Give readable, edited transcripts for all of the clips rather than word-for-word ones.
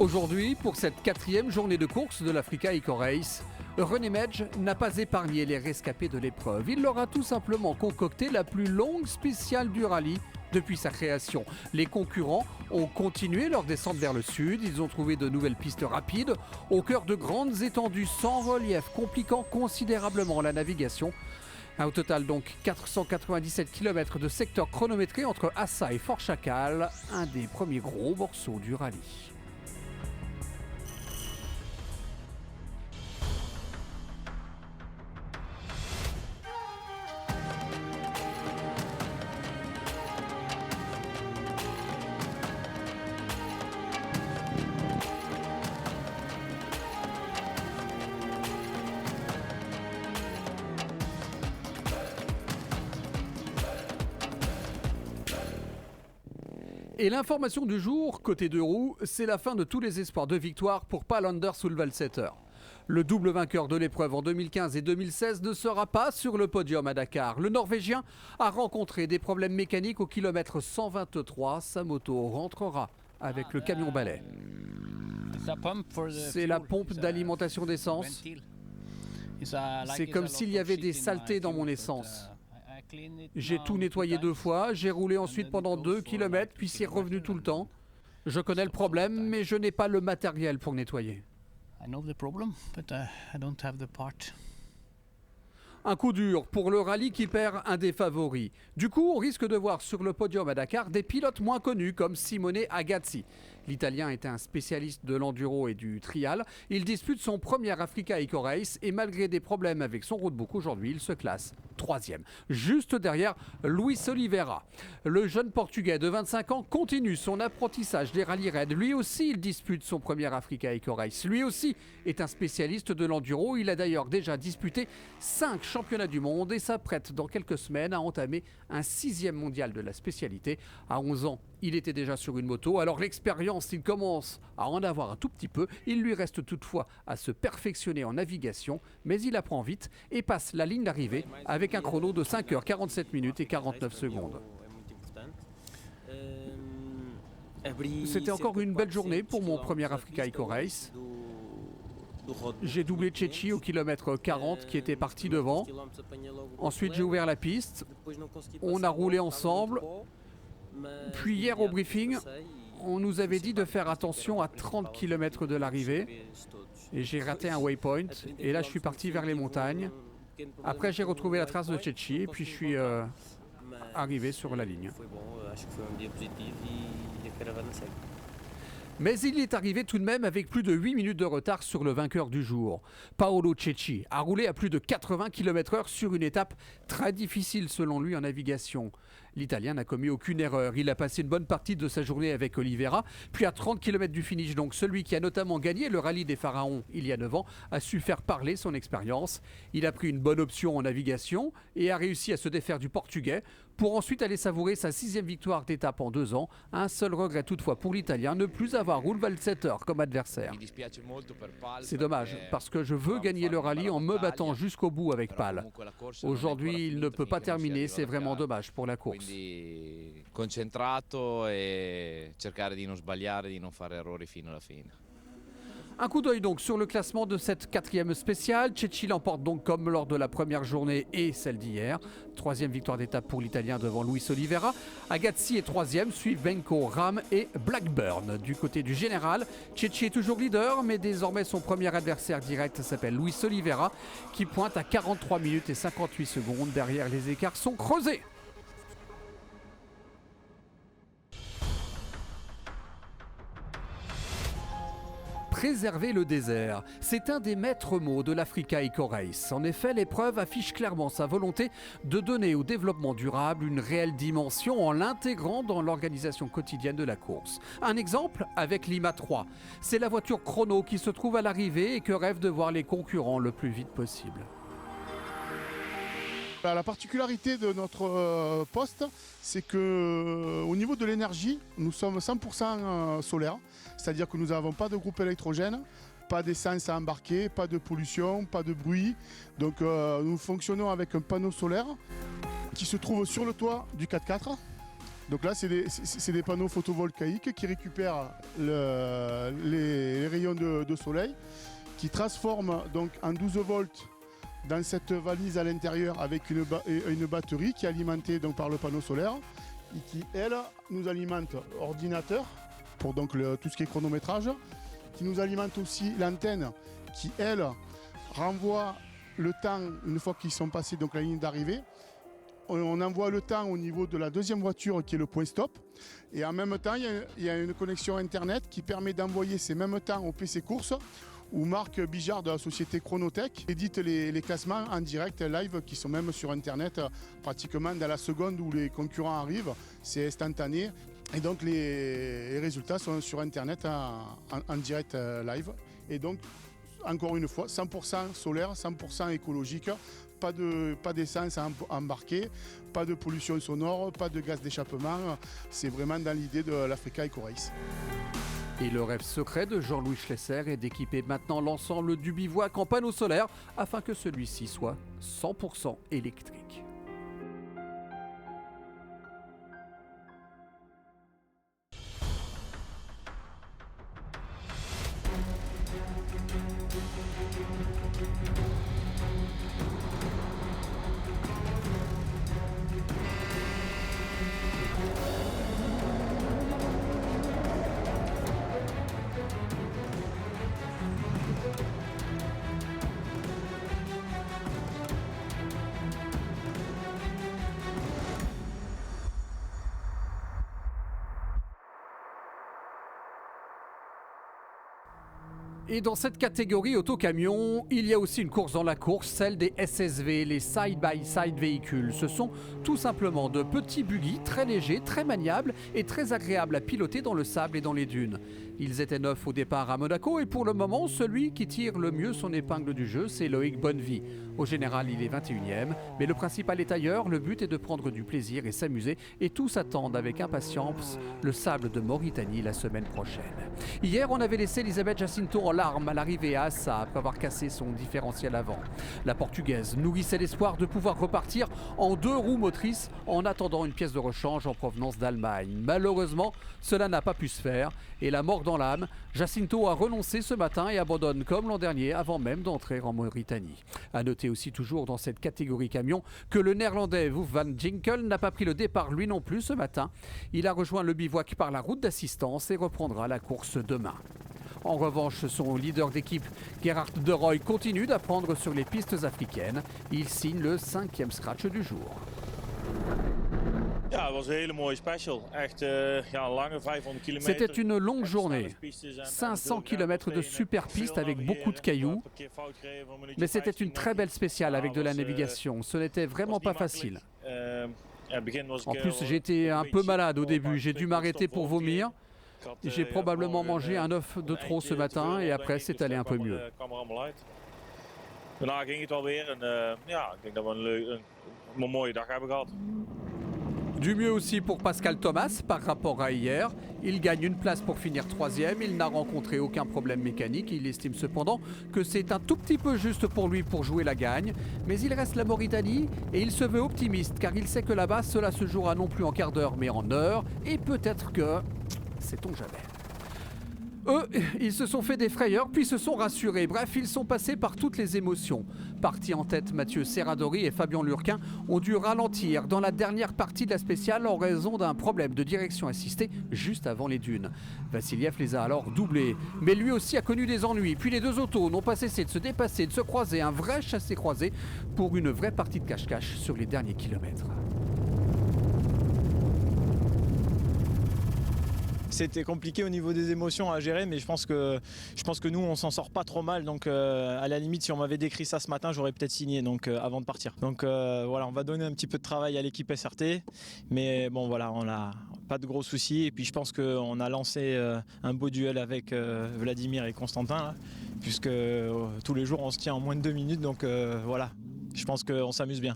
Aujourd'hui, pour cette 4e journée de course de l'Africa Eco Race, René Medj n'a pas épargné les rescapés de l'épreuve. Il leur a tout simplement concocté la plus longue spéciale du rallye depuis sa création. Les concurrents ont continué leur descente vers le sud. Ils ont trouvé de nouvelles pistes rapides au cœur de grandes étendues sans relief, compliquant considérablement la navigation. Au total donc 497 km de secteur chronométré entre Assa et Fort Chacal, un des premiers gros morceaux du rallye. Et l'information du jour, côté deux roues, c'est la fin de tous les espoirs de victoire pour Pål Anders Solvallsetter. Le double vainqueur de l'épreuve en 2015 et 2016 ne sera pas sur le podium à Dakar. Le Norvégien a rencontré des problèmes mécaniques au kilomètre 123. Sa moto rentrera avec le camion balai. C'est la pompe d'alimentation d'essence. C'est comme s'il y avait des saletés dans mon essence. J'ai tout nettoyé 2 fois, j'ai roulé ensuite pendant 2 km, puis c'est revenu tout le temps. Je connais le problème, mais je n'ai pas le matériel pour nettoyer. Un coup dur pour le rallye qui perd un des favoris. Du coup, on risque de voir sur le podium à Dakar des pilotes moins connus comme Simone Agazzi. L'Italien est un spécialiste de l'enduro et du trial. Il dispute son premier Africa Eco Race et malgré des problèmes avec son roadbook aujourd'hui, il se classe 3e. Juste derrière Luis Oliveira. Le jeune Portugais de 25 ans continue son apprentissage des rallye raids. Lui aussi, il dispute son premier Africa Eco Race. Lui aussi est un spécialiste de l'enduro. Il a d'ailleurs déjà disputé 5 championnats du monde et s'apprête dans quelques semaines à entamer un 6e mondial de la spécialité. À 11 ans, il était déjà sur une moto, alors l'expérience, il commence à en avoir un tout petit peu. Il lui reste toutefois à se perfectionner en navigation, mais il apprend vite et passe la ligne d'arrivée avec un chrono de 5h47 minutes et 49 secondes. C'était encore une belle journée pour mon premier Africa Eco Race. J'ai doublé Tchétchi au kilomètre 40 qui était parti devant. Ensuite j'ai ouvert la piste. On a roulé ensemble. Puis hier au briefing, on nous avait dit de faire attention à 30 km de l'arrivée. Et j'ai raté un waypoint. Et là je suis parti vers les montagnes. Après j'ai retrouvé la trace de Tchétchi et puis je suis arrivé sur la ligne. Mais il est arrivé tout de même avec plus de 8 minutes de retard sur le vainqueur du jour. Paolo Cecchi a roulé à plus de 80 km/h sur une étape très difficile selon lui en navigation. L'Italien n'a commis aucune erreur. Il a passé une bonne partie de sa journée avec Oliveira. Puis à 30 km du finish, donc celui qui a notamment gagné le rallye des Pharaons il y a 9 ans, a su faire parler son expérience. Il a pris une bonne option en navigation et a réussi à se défaire du Portugais pour ensuite aller savourer sa 6e victoire d'étape en 2 ans. Un seul regret toutefois pour l'Italien, ne plus avoir Solvallsetter comme adversaire. C'est dommage parce que je veux gagner le rallye en me battant jusqu'au bout avec Pål. Aujourd'hui, il ne peut pas terminer, c'est vraiment dommage pour la course. Quindi concentrato e cercare di non sbagliare, di non fare errori fino alla fine. Un coup d'œil donc sur le classement de cette 4e spéciale. Cecchi l'emporte donc comme lors de la première journée et celle d'hier. 3e victoire d'étape pour l'Italien devant Luis Oliveira. Agazzi est 3e, suivent Benko, Ram et Blackburn. Du côté du général, Cecchi est toujours leader, mais désormais son premier adversaire direct s'appelle Luis Oliveira, qui pointe à 43 minutes et 58 secondes. Derrière, les écarts sont creusés. Préserver le désert, c'est un des maîtres mots de l'Africa Eco Race. En effet, l'épreuve affiche clairement sa volonté de donner au développement durable une réelle dimension en l'intégrant dans l'organisation quotidienne de la course. Un exemple avec Lima 3. C'est la voiture chrono qui se trouve à l'arrivée et que rêvent de voir les concurrents le plus vite possible. La particularité de notre poste, c'est qu'au niveau de l'énergie, nous sommes 100% solaire, c'est-à-dire que nous n'avons pas de groupe électrogène, pas d'essence à embarquer, pas de pollution, pas de bruit. Donc nous fonctionnons avec un panneau solaire qui se trouve sur le toit du 4x4. Donc là, c'est des panneaux photovoltaïques qui récupèrent les rayons de soleil, qui transforment donc en 12 volts dans cette valise à l'intérieur avec une batterie qui est alimentée donc par le panneau solaire et qui, elle, nous alimente ordinateur pour donc tout ce qui est chronométrage, qui nous alimente aussi l'antenne qui, elle, renvoie le temps une fois qu'ils sont passés donc la ligne d'arrivée. On envoie le temps au niveau de la deuxième voiture qui est le point stop. Et en même temps, il y a une connexion Internet qui permet d'envoyer ces mêmes temps au PC Course où Marc Bijard de la société Chronotech édite les classements en direct live qui sont même sur Internet pratiquement dans la seconde où les concurrents arrivent. C'est instantané. Et donc les résultats sont sur Internet en direct live. Et donc, encore une fois, 100% solaire, 100% écologique. Pas d'essence à embarquer, pas de pollution sonore, pas de gaz d'échappement. C'est vraiment dans l'idée de l'Africa Eco Race. Et le rêve secret de Jean-Louis Schlesser est d'équiper maintenant l'ensemble du bivouac en panneaux solaires afin que celui-ci soit 100% électrique. Et dans cette catégorie auto-camion, il y a aussi une course dans la course, celle des SSV, les side-by-side véhicules. Ce sont tout simplement de petits buggy très légers, très maniables et très agréables à piloter dans le sable et dans les dunes. Ils étaient neufs au départ à Monaco et pour le moment, celui qui tire le mieux son épingle du jeu, c'est Loïc Bonnevie. Au général, il est 21e, mais le principal est ailleurs. Le but est de prendre du plaisir et s'amuser et tous attendent avec impatience le sable de Mauritanie la semaine prochaine. Hier, on avait laissé Elisabeth Jacinto en larmes à l'arrivée à Assa après avoir cassé son différentiel avant. La Portugaise nourrissait l'espoir de pouvoir repartir en 2 roues motrices en attendant une pièce de rechange en provenance d'Allemagne. Malheureusement, cela n'a pas pu se faire et la mort dans l'âme, Jacinto a renoncé ce matin et abandonne comme l'an dernier avant même d'entrer en Mauritanie. À noter aussi toujours dans cette catégorie camion que le néerlandais Wout van Ginkel n'a pas pris le départ lui non plus ce matin. Il a rejoint le bivouac par la route d'assistance et reprendra la course demain. En revanche, son leader d'équipe, Gerhard de Rooij, continue d'apprendre sur les pistes africaines. Il signe le 5e scratch du jour. C'était une longue journée, 500 km de super pistes avec beaucoup de cailloux, mais c'était une très belle spéciale avec de la navigation, ce n'était vraiment pas facile. En plus, j'étais un peu malade au début, j'ai dû m'arrêter pour vomir. J'ai probablement mangé un œuf de trop ce matin et après c'est allé un peu mieux. Du mieux aussi pour Pascal Thomas par rapport à hier. Il gagne une place pour finir 3e. Il n'a rencontré aucun problème mécanique. Il estime cependant que c'est un tout petit peu juste pour lui pour jouer la gagne. Mais il reste la Mauritanie et il se veut optimiste car il sait que là-bas cela se jouera non plus en quart d'heure mais en heure. Et peut-être que... sait-on jamais. Eux, ils se sont fait des frayeurs, puis se sont rassurés. Bref, ils sont passés par toutes les émotions. Partis en tête, Mathieu Serradori et Fabien Lurquin ont dû ralentir dans la dernière partie de la spéciale en raison d'un problème de direction assistée juste avant les dunes. Vassiliev les a alors doublés, mais lui aussi a connu des ennuis. Puis les deux autos n'ont pas cessé de se dépasser, de se croiser, un vrai chassé-croisé pour une vraie partie de cache-cache sur les derniers kilomètres. C'était compliqué au niveau des émotions à gérer, mais je pense que nous on s'en sort pas trop mal. Donc à la limite, si on m'avait décrit ça ce matin, j'aurais peut-être signé avant de partir. Donc voilà, on va donner un petit peu de travail à l'équipe SRT, mais bon voilà, on n'a pas de gros soucis. Et puis je pense qu'on a lancé un beau duel avec Vladimir et Constantin, là, puisque tous les jours on se tient en moins de 2 minutes. Donc voilà, je pense qu'on s'amuse bien.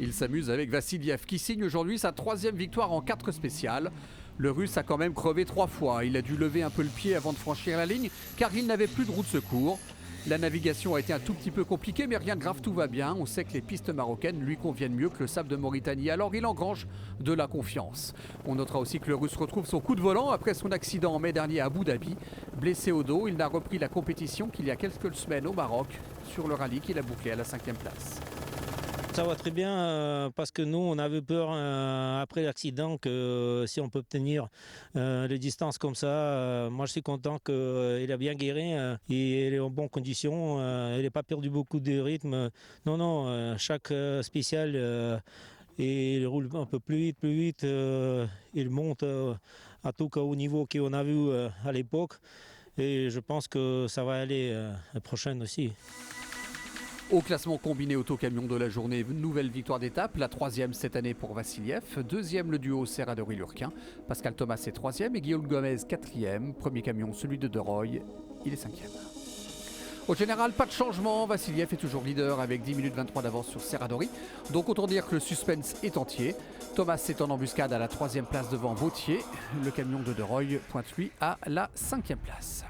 Il s'amuse avec Vassiliev qui signe aujourd'hui sa 3e victoire en 4 spéciales. Le Russe a quand même crevé 3 fois. Il a dû lever un peu le pied avant de franchir la ligne car il n'avait plus de roue de secours. La navigation a été un tout petit peu compliquée, mais rien de grave, tout va bien. On sait que les pistes marocaines lui conviennent mieux que le sable de Mauritanie, alors il engrange de la confiance. On notera aussi que le Russe retrouve son coup de volant après son accident en mai dernier à Abu Dhabi. Blessé au dos, il n'a repris la compétition qu'il y a quelques semaines au Maroc, sur le rallye qu'il a bouclé à la 5e place. Ça va très bien parce que nous, on avait peur après l'accident que si on peut obtenir les distances comme ça, moi je suis content qu'il a bien guéri et il est en bonne condition, il n'a pas perdu beaucoup de rythme. Non, chaque spécial, il roule un peu plus vite, il monte à tout cas au niveau qu'on a vu à l'époque et je pense que ça va aller la prochaine aussi. Au classement combiné auto-camion de la journée, nouvelle victoire d'étape, la 3e cette année pour Vassiliev, 2e le duo Serradori-Lurquin, Pascal Thomas est 3e et Guillaume Gomez 4e, premier camion celui de Deroy, il est 5e. Au général, pas de changement, Vassiliev est toujours leader avec 10 minutes 23 d'avance sur Serradori, donc autant dire que le suspense est entier. Thomas est en embuscade à la 3e place devant Vautier, le camion de Deroy pointe lui à la 5e place.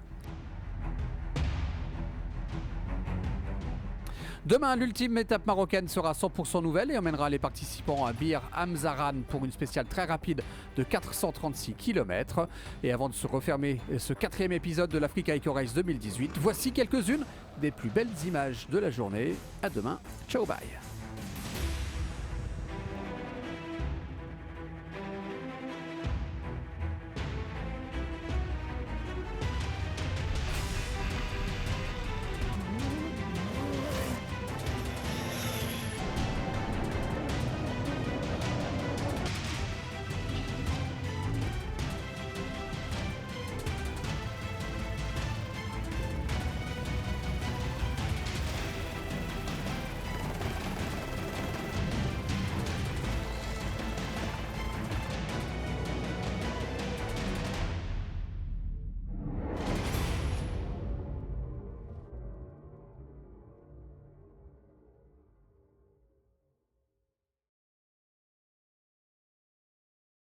Demain, l'ultime étape marocaine sera 100% nouvelle et emmènera les participants à Bir Amzaran pour une spéciale très rapide de 436 km. Et avant de se refermer ce 4e épisode de l'Africa Eco Race 2018, voici quelques-unes des plus belles images de la journée. À demain, ciao bye.